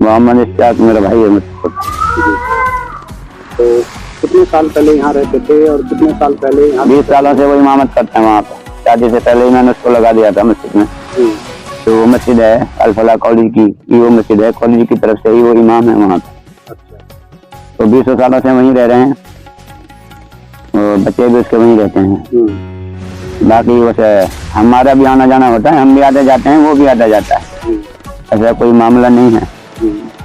मोहम्मद इश्तियाक मेरा भाई है मुझको। तो कितने साल पहले यहाँ रहते थे और कितने साल पहले यहाँ? 20 सालों से वो इमामत करते हैं वहाँ पे। शादी से पहले ही मैंने उसको लगा दिया था मस्जिद में। तो वो मस्जिद है अल-फलाह कॉलेज की, वो मस्जिद है कॉलेज की तरफ से ही वो इमाम है वहाँ पे। अच्छा। तो 20 सालों से वहीं रह रहे हैं और बच्चे भी उसके वहीं रहते हैं। बाकी वैसे हमारा भी आना जाना होता है, हम भी आते जाते हैं, वो भी आता जाता है, ऐसा कोई मामला नहीं है।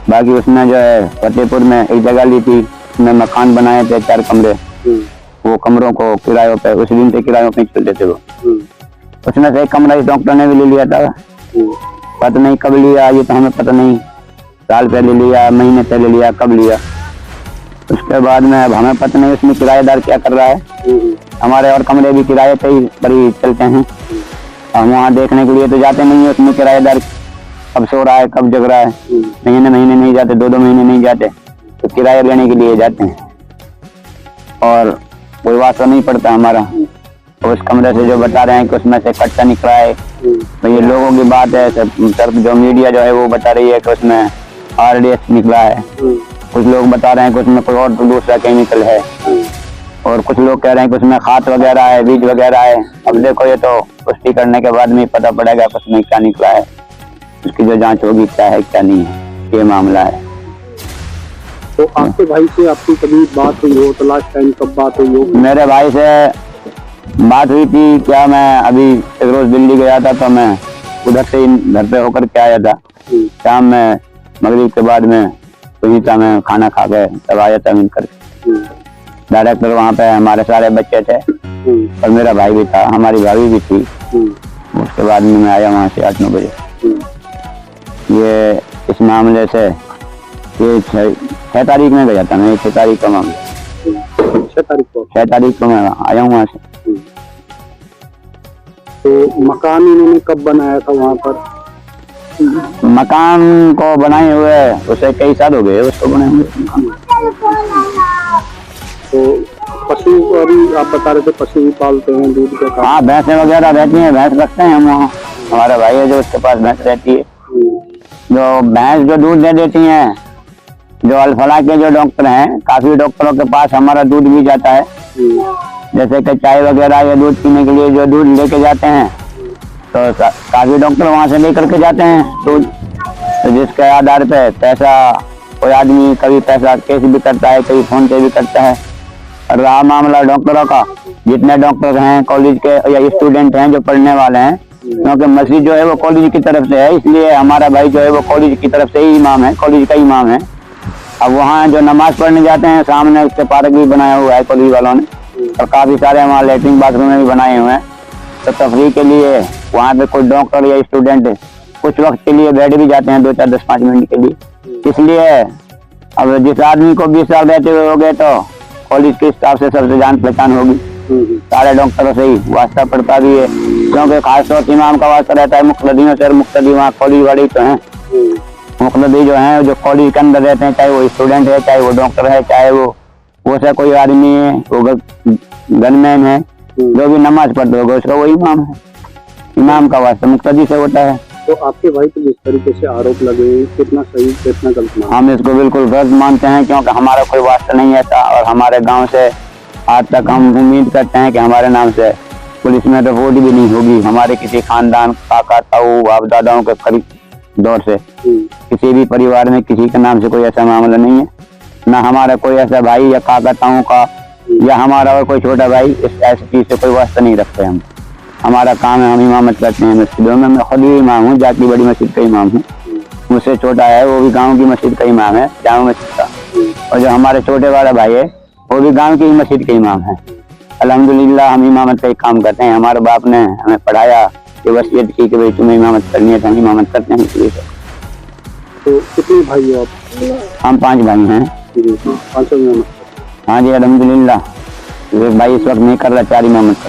बाकी उसने जो है फतेहपुर में एक जगह ली थी, उसमें मकान बनाए थे 4 कमरे, वो कमरों को किरायों पे उस दिन से किरायों पे चलते थे वो। उसमें से एक कमरा इस डॉक्टर ने भी ले लिया था, पता नहीं कब लिया, ये तो हमें पता नहीं, साल पहले लिया, महीने पहले लिया, कब लिया। उसके बाद में अब हमें पता नहीं उसमें किराएदार क्या कर रहा है। हमारे और कमरे भी किराए पे ही पर ही चलते हैं, हम वहाँ देखने के लिए तो जाते नहीं है उसमें किराएदार कब सो रहा है कब जग रहा है। महीने नहीं जाते, 2 महीने नहीं जाते, तो किराया लेने के लिए जाते हैं और कोई वास्ता नहीं पड़ता हमारा। उस कमरे से जो बता रहे हैं कि उसमें से कच्चा निकला है, तो ये लोगों की बात है, सब जो मीडिया जो है वो बता रही है कि उसमें RDS निकला है, कुछ लोग बता रहे हैं कि उसमें कोई और दूसरा केमिकल है, और कुछ लोग कह रहे हैं कि उसमें खाद वगैरह है, बीज वगैरह है। अब देखो ये तो पुष्टि करने के बाद में पता पड़ेगा कि उसमें क्या निकला है, उसकी जो जांच होगी क्या है क्या नहीं है, ये मामला है। तो आपके भाई से आपकी कभी बात हुई हो? तो लास्ट टाइम कब बात हुई हो? मेरे भाई से बात हुई थी क्या, मैं अभी एक रोज दिल्ली गया था, तो मैं उधर से घर पे होकर के आया था। शाम में मगरिब के बाद में वहीं था, मैं खाना खा के तब आया था मिलकर। डायरेक्टर वहाँ पे हमारे सारे बच्चे थे और मेरा भाई भी था, हमारी भाभी भी थी। उसके बाद में मैं आया वहाँ से 8-9 बजे। ये इस मामले से ये 6 तारीख में गया था मैं, 6 तारीख का मामला, 6 तारीख को मैं आया हूँ वहाँ से। तो मकान इन्होंने कब बनाया था वहाँ पर? मकान को बनाए हुए उसे कई साल हो गए उसको बनाए हुए। तो पशु अभी आप बता रहे थे पशु भी पालते हैं, दूध का काम? हाँ, भैंसें वगैरह रहती हैं, भैंस रखते हैं हम वहाँ। हमारा भाई है जो उसके पास भैंस रहती है, जो भैंस जो दूध दे देती हैं, जो अल-फलाह के जो डॉक्टर हैं, काफी डॉक्टरों के पास हमारा दूध भी जाता है। जैसे कि चाय वगैरह या दूध पीने के लिए जो दूध लेके जाते हैं, तो काफी डॉक्टर वहाँ से लेकर के जाते हैं दूध। तो जिसके आधार पे पैसा कोई आदमी कभी पैसा कैश भी करता है, कभी फोन पे भी करता है। और रहा मामला डॉक्टरों का, जितने डॉक्टर हैं कॉलेज के या स्टूडेंट हैं जो पढ़ने वाले हैं, क्योंकि मस्जिद जो है वो कॉलेज की तरफ से है, इसलिए हमारा भाई जो है वो कॉलेज की तरफ से ही इमाम है, कॉलेज का इमाम है। अब वहाँ जो नमाज पढ़ने जाते हैं, सामने उसके पार्क भी बनाया हुआ है कॉलेज वालों ने, और काफी सारे वहाँ लेटरिन बाथरूम भी बनाए हुए हैं। तो तफरीह के लिए वहाँ पे कोई डॉक्टर या स्टूडेंट कुछ वक्त के लिए बैठ भी जाते हैं, 2-4, 10-5 मिनट के लिए। इसलिए अब जिस आदमी को 20 साल रहते हुए हो गए, तो कॉलेज के स्टाफ से सबसे जान पहचान होगी, सारे डॉक्टरों से ही वास्ता पड़ता भी है, क्योंकि खासतौर से इमाम का वास्ता रहता है मुख्तदियों से। मुख्तदी वहाँ कॉलेज वाले तो हैं, मुख्तदी जो हैं जो कॉलेज के अंदर रहते हैं, चाहे वो स्टूडेंट है, चाहे वो डॉक्टर है, चाहे वो से कोई आदमी है, वो गनमैन है, जो भी नमाज पढ़ते होगा उसका वो इमाम है। इमाम का वास्ता मुख्तदी से होता है। तो आपके भाई को जिस तरीके से आरोप लगे, कितना सही कितना गलत? हम इसको बिल्कुल गलत मानते हैं, क्योंकि हमारा कोई वास्ता नहीं है था, और हमारे गांव से आज तक हम उम्मीद करते हैं कि हमारे नाम से पुलिस में रिपोर्ट भी नहीं होगी। हमारे किसी खानदान, काका, ताऊ, बाप दादाओं के करीब दौर से किसी भी परिवार में किसी के नाम से कोई ऐसा मामला नहीं है, ना हमारा कोई ऐसा भाई या काका ताऊ का या हमारा और कोई छोटा भाई इस ऐसी चीज से कोई वास्ता नहीं रखते हम। हमारा काम है, हम इमामत करते हैं मस्जिदों में। मैं खुद भी इमाम हूँ, जाती बड़ी मस्जिद का इमाम हूँ। मुझसे छोटा है वो भी गांव की मस्जिद का इमाम है, जामा मस्जिद का, और जो हमारे छोटे वाला भाई है वो भी गांव की मस्जिद का इमाम है। अल्हम्दुलिल्लाह हम इमामत का ही काम करते हैं। हमारे बाप ने हमें पढ़ाया, ये वसीयत की कि भाई तुम्हें इमामत करनी है, तो हम इमामत करते हैं इसलिए। तो कितने भाई हो आप? हम 5 भाई हैं। 5 इमामत? हाँ जी, अल्हम्दुलिल्लाह। एक भाई इस वक्त नहीं कर रहा, 4 इमामत।